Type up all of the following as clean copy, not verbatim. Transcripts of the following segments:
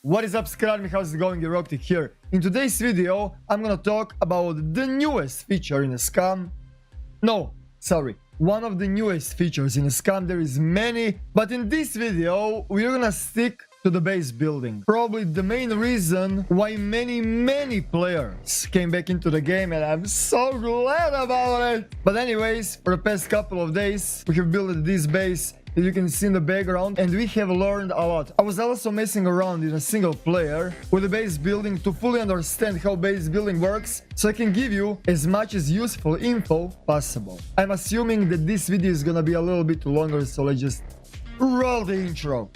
What is up, Scrum? How's it going? Eroktic here. In today's video, I'm gonna talk about the newest feature in SCUM. No, sorry, one of the newest features in SCUM. There is many, but in this video, we're gonna stick to the base building. Probably the main reason why many players came back into the game, and I'm so glad about it. But anyways, for the past couple of days, we have built this base that you can see in the background, and we have learned a lot. I was also messing around in a single player with the base building to fully understand how base building works, so I can give you as much as useful info possible. I'm assuming that this video is gonna be a little bit longer, so let's just roll the intro.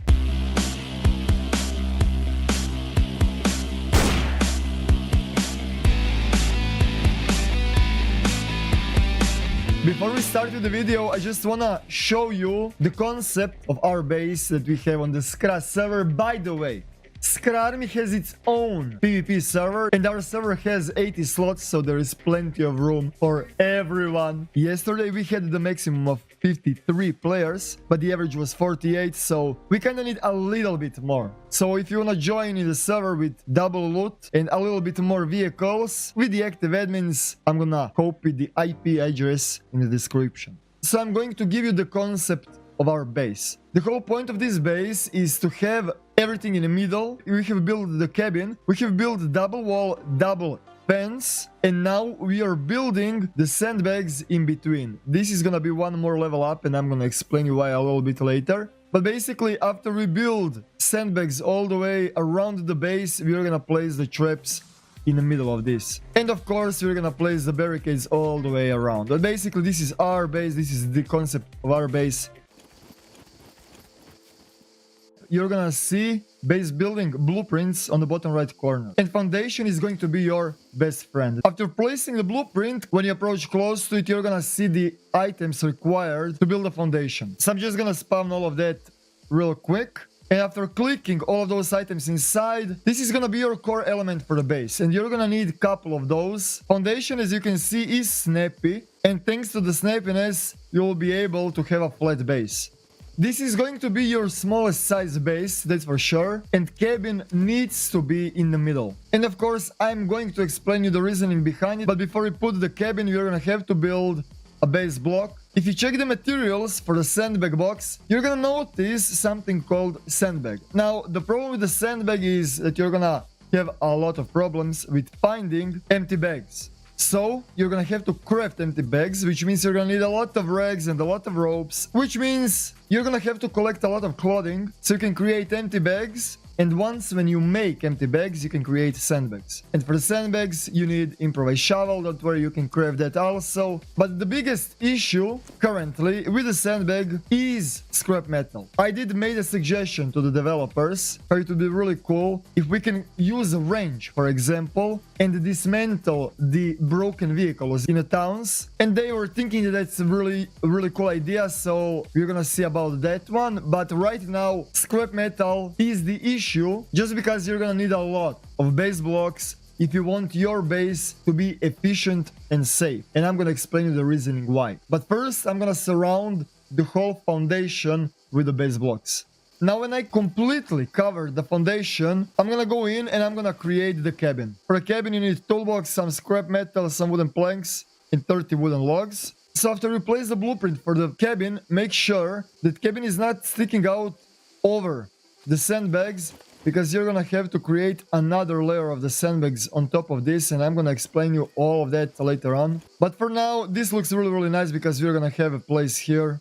Before we start with the video, I just wanna show you the concept of our base that we have on the SCRA server. By the way, SCRA Army has its own PvP server, and our server has 80 slots, so there is plenty of room for everyone. Yesterday we had the maximum of 53 players, but the average was 48, so we kinda need a little bit more. So if you wanna join in the server with double loot and a little bit more vehicles with the active admins, I'm gonna copy the IP address in the description. So I'm going to give you the concept of our base. The whole point of this base is to have everything in the middle. We have built the cabin, we have built double wall, double fence, and now we are building the sandbags in between. This is gonna be one more level up, and I'm gonna explain you why a little bit later. But basically, after we build sandbags all the way around the base, we are gonna place the traps in the middle of this. And of course, we're gonna place the barricades all the way around. But basically, this is our base, this is the concept of our base. You're gonna see base building blueprints on the bottom right corner, and foundation is going to be your best friend. After placing the blueprint, when you approach close to it, you're gonna see the items required to build a foundation. So I'm just gonna spam all of that real quick, and after clicking all of those items inside, this is gonna be your core element for the base, and you're gonna need a couple of those. Foundation, as you can see, is snappy, and thanks to the snappiness, you'll be able to have a flat base. This is going to be your smallest size base, that's for sure, and cabin needs to be in the middle. And of course, I'm going to explain you the reasoning behind it, but before we put the cabin, we're gonna have to build a base block. If you check the materials for the sandbag box, you're gonna notice something called sandbag. Now, the problem with the sandbag is that you're gonna have a lot of problems with finding empty bags. So, you're gonna have to craft empty bags, which means you're gonna need a lot of rags and a lot of ropes, which means you're gonna have to collect a lot of clothing so you can create empty bags. And once when you make empty bags, you can create sandbags. And for the sandbags, you need improvised shovel, don't worry, you can craft that also. But the biggest issue currently with the sandbag is scrap metal. I did make a suggestion to the developers how it would be really cool if we can use a wrench, for example, and dismantle the broken vehicles in the towns. And they were thinking that that's a really cool idea, so we're gonna see about that one. But right now, scrap metal is the issue, just because you're gonna need a lot of base blocks if you want your base to be efficient and safe. And I'm gonna explain you the reasoning why. But first, I'm gonna surround the whole foundation with the base blocks. Now, when I completely cover the foundation, I'm gonna go in and I'm gonna create the cabin. For a cabin, you need a toolbox, some scrap metal, some wooden planks, and 30 wooden logs. So after you place the blueprint for the cabin, make sure that cabin is not sticking out over the sandbags, because you're gonna have to create another layer of the sandbags on top of this, and I'm gonna explain you all of that later on. But for now, this looks really nice because we're gonna have a place here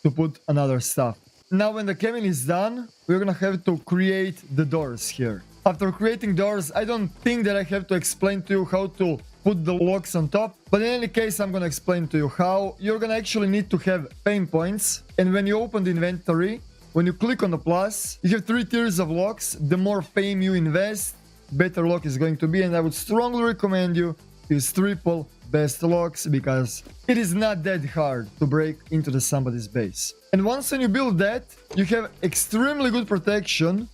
to put another stuff. Now, when the cabin is done, we're gonna have to create the doors here. After creating doors, I don't think that I have to explain to you how to put the locks on top, but in any case, I'm gonna explain to you how. You're gonna actually need to have pain points, and when you open the inventory, when you click on the plus, you have 3 tiers of locks. The more fame you invest, better lock is going to be, and I would strongly recommend you use triple best locks, because it is not that hard to break into somebody's base. And once when you build that, you have extremely good protection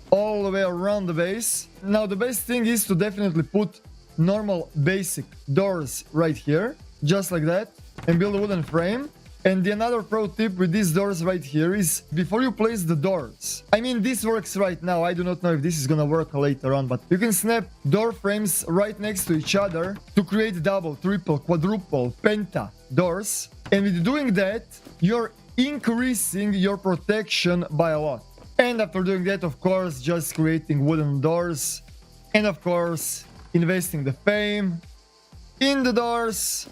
all the way around the base. Now, the best thing is to definitely put normal basic doors right here, just like that, and build a wooden frame. And the another pro tip with these doors right here is before you place the doors. I mean, this works right now. I do not know if this is gonna work later on, but you can snap door frames right next to each other to create double, triple, quadruple, penta doors. And with doing that, you're increasing your protection by a lot. And after doing that, of course, just creating wooden doors. And of course, investing the fame in the doors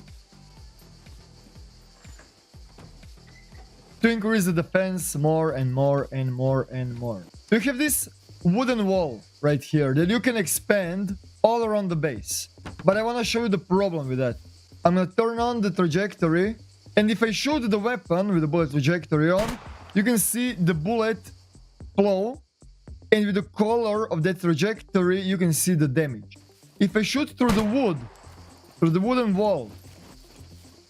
to increase the defense more and more and more and more. You have this wooden wall right here that you can expand all around the base. But I want to show you the problem with that. I'm going to turn on the trajectory, and if I shoot the weapon with the bullet trajectory on, you can see the bullet flow, and with the color of that trajectory, you can see the damage. If I shoot through the wood, through the wooden wall,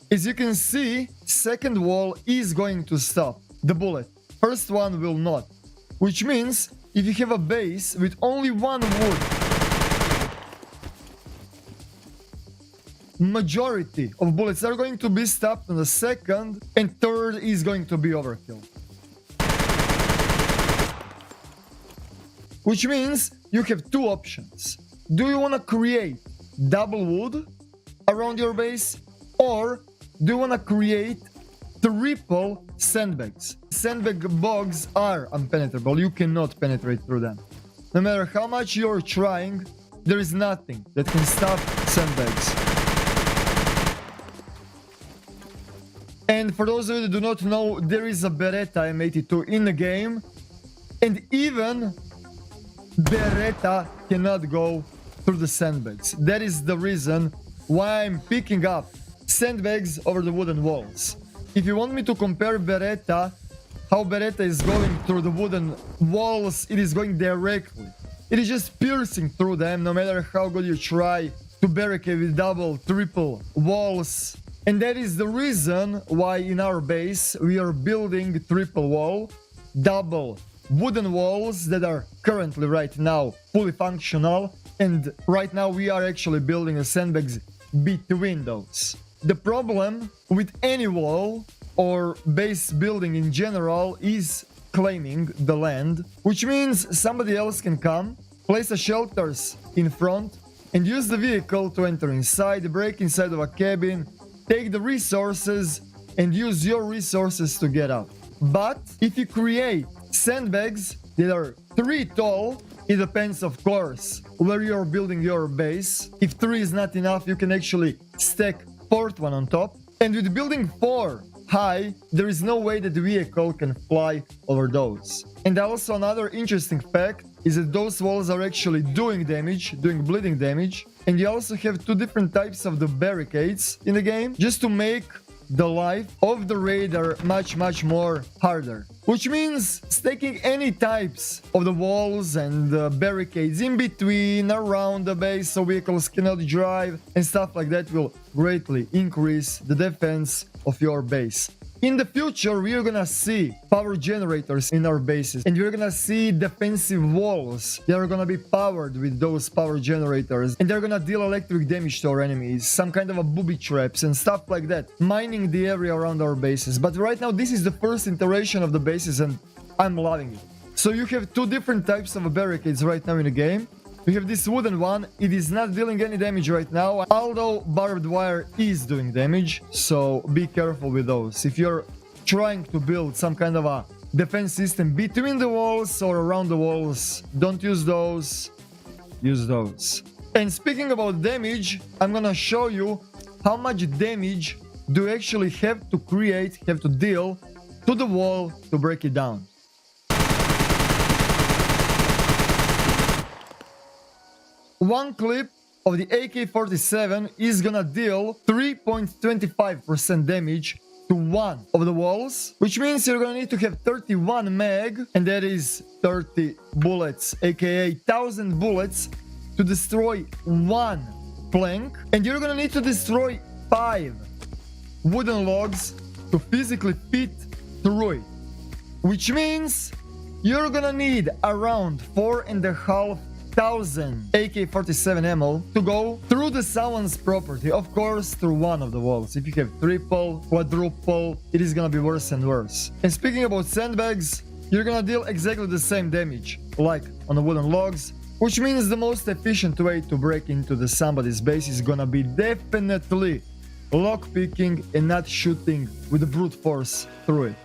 as you can see, second wall is going to stop the bullet. First one will not. Which means, if you have a base with only one wood, majority of bullets are going to be stopped on the second, and third is going to be overkill. Which means you have two options. Do you want to create double wood around your base, or do you want to create triple sandbags? Sandbag bogs are impenetrable. You cannot penetrate through them. No matter how much you're trying, there is nothing that can stop sandbags. And for those of you that do not know, there is a Beretta M82 in the game, and even Beretta cannot go through the sandbags. That is the reason why I'm picking up sandbags over the wooden walls. If you want me to compare Beretta, how Beretta is going through the wooden walls, it is going directly. It is just piercing through them, no matter how good you try to barricade with double, triple walls. And that is the reason why in our base we are building triple wall, double wooden walls that are currently right now fully functional. And right now we are actually building a sandbags between those. The problem with any wall or base building in general is claiming the land, which means somebody else can come, place a shelters in front, and use the vehicle to enter inside, break inside of a cabin, take the resources, and use your resources to get out. But if you create sandbags that are 3 tall, it depends, of course, where you're building your base. If 3 is not enough, you can actually stack 4th one on top. And with building 4 high, there is no way that the vehicle can fly over those. And also another interesting fact is that those walls are actually doing damage, doing bleeding damage. And you also have 2 different types of the barricades in the game, just to make the life of the raider much more harder. Which means stacking any types of the walls and barricades in between, around the base, so vehicles cannot drive and stuff like that will greatly increase the defense of your base. In the future, we are gonna see power generators in our bases, and we're gonna see defensive walls that are gonna be powered with those power generators, and they're gonna deal electric damage to our enemies, some kind of a booby traps and stuff like that, mining the area around our bases. But right now, this is the first iteration of the bases, and I'm loving it. So you have 2 different types of barricades right now in the game. We have this wooden one. It is not dealing any damage right now, although barbed wire is doing damage, so be careful with those. If you're trying to build some kind of a defense system between the walls or around the walls, don't use those, use those. And speaking about damage, I'm gonna show you how much damage do you actually have to create, have to deal to the wall to break it down. One clip of the AK-47 is gonna deal 3.25% damage to one of the walls, which means you're gonna need to have 31 mag, and that is 30 bullets, aka 1000 bullets, to destroy one plank, and you're gonna need to destroy 5 wooden logs to physically fit through it, which means you're gonna need around 4.5 1000 AK-47 ammo to go through the someone's property, of course through one of the walls. If you have triple, quadruple, it is gonna be worse and worse. And speaking about sandbags, you're gonna deal exactly the same damage like on the wooden logs, which means the most efficient way to break into the somebody's base is gonna be definitely lockpicking and not shooting with the brute force through it.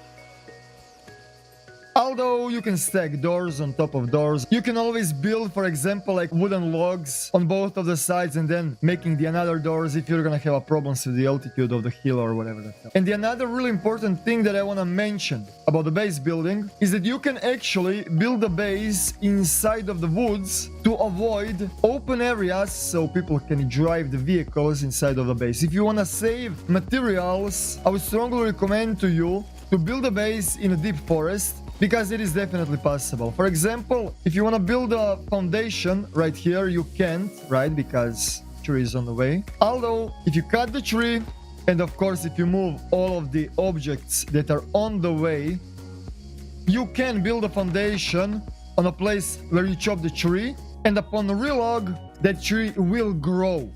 Although you can stack doors on top of doors, you can always build, for example, like wooden logs on both of the sides and then making the another doors if you're gonna have a problems with the altitude of the hill or whatever the hell. And the another really important thing that I wanna mention about the base building is that you can actually build a base inside of the woods to avoid open areas so people can drive the vehicles inside of the base. If you wanna save materials, I would strongly recommend to you to build a base in a deep forest, because it is definitely possible. For example, if you want to build a foundation right here, you can't, right? Because tree is on the way. Although, if you cut the tree, and of course, if you move all of the objects that are on the way, you can build a foundation on a place where you chop the tree, and upon relog, that tree will grow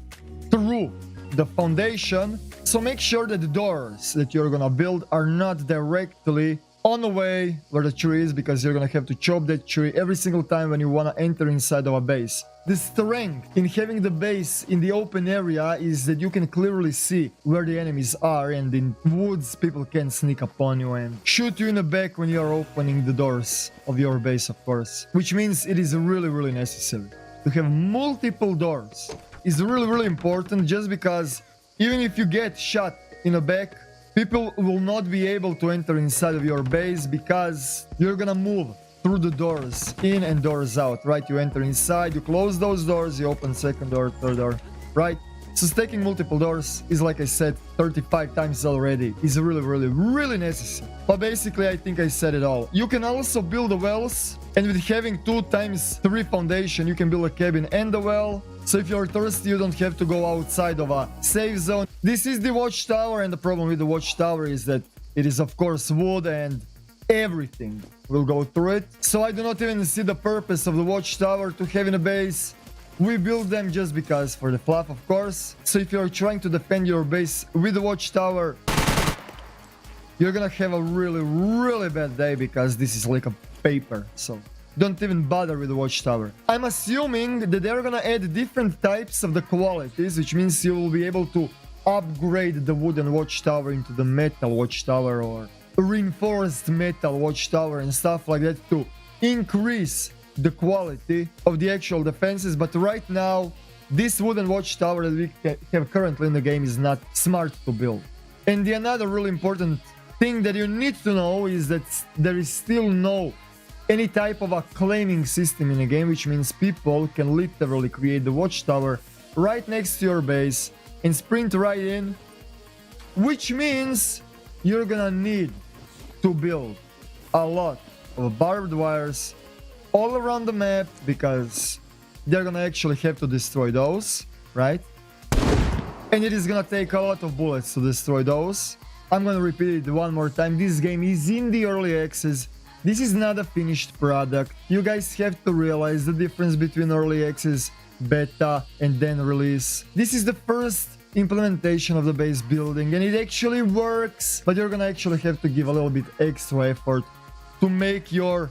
through the foundation. So make sure that the doors that you're gonna build are not directly on the way where the tree is, because you're gonna have to chop that tree every single time when you wanna enter inside of a base. The strength in having the base in the open area is that you can clearly see where the enemies are, and in woods people can sneak upon you and shoot you in the back when you are opening the doors of your base, of course. Which means it is really necessary to have multiple doors. It's really important, just because even if you get shot in the back, people will not be able to enter inside of your base, because you're gonna move through the doors in and doors out, right? You enter inside, you close those doors, you open second door, third door, right? So stacking multiple doors is, like I said 35 times already, is really necessary. But basically I think I said it all. You can also build the wells, and with having 2 times 3 foundation, you can build a cabin and a well. So if you're thirsty, you don't have to go outside of a safe zone. This is the Watchtower, and the problem with the Watchtower is that it is of course wood and everything will go through it. So I do not even see the purpose of the Watchtower to have in a base. We build them just because, for the fluff, of course. So if you're trying to defend your base with the Watchtower, you're gonna have a really bad day, because this is like a paper. So don't even bother with the Watchtower. I'm assuming that they're gonna add different types of the qualities, which means you will be able to upgrade the wooden Watchtower into the metal Watchtower, or reinforced metal Watchtower and stuff like that, to increase the quality of the actual defenses. But right now, this wooden Watchtower that we have currently in the game is not smart to build. And the another really important thing that you need to know is that there is still no any type of a claiming system in a game, which means people can literally create the Watchtower right next to your base and sprint right in, which means you're gonna need to build a lot of barbed wires all around the map, because they're gonna actually have to destroy those, right? And it is gonna take a lot of bullets to destroy those. I'm gonna repeat it one more time. This game is in the early access. This is not a finished product. You guys have to realize the difference between early access, beta, and then release. This is the first implementation of the base building, and it actually works, but you're gonna actually have to give a little bit extra effort to make your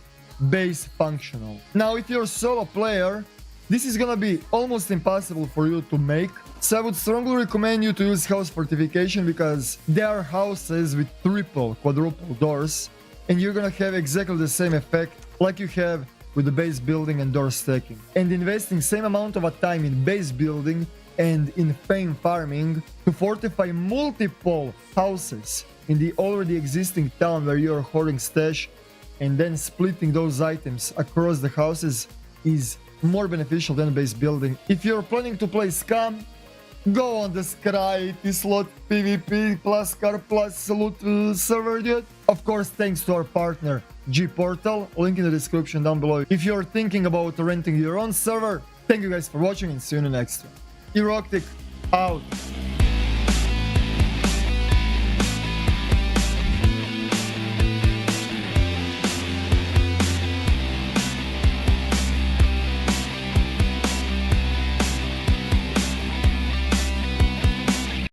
base functional. Now, if you're a solo player, this is gonna be almost impossible for you to make. So I would strongly recommend you to use house fortification, because there are houses with triple, quadruple doors, and you're gonna have exactly the same effect like you have with the base building and door stacking. And investing same amount of a time in base building and in fame farming to fortify multiple houses in the already existing town where you're hoarding stash, and then splitting those items across the houses is more beneficial than base building. If you're planning to play SCUM, go on the Sky slot PvP plus car plus loot server, dude. Of course, thanks to our partner G Portal, link in the description down below. If you're thinking about renting your own server, thank you guys for watching, and see you in the next one. Eroktic out.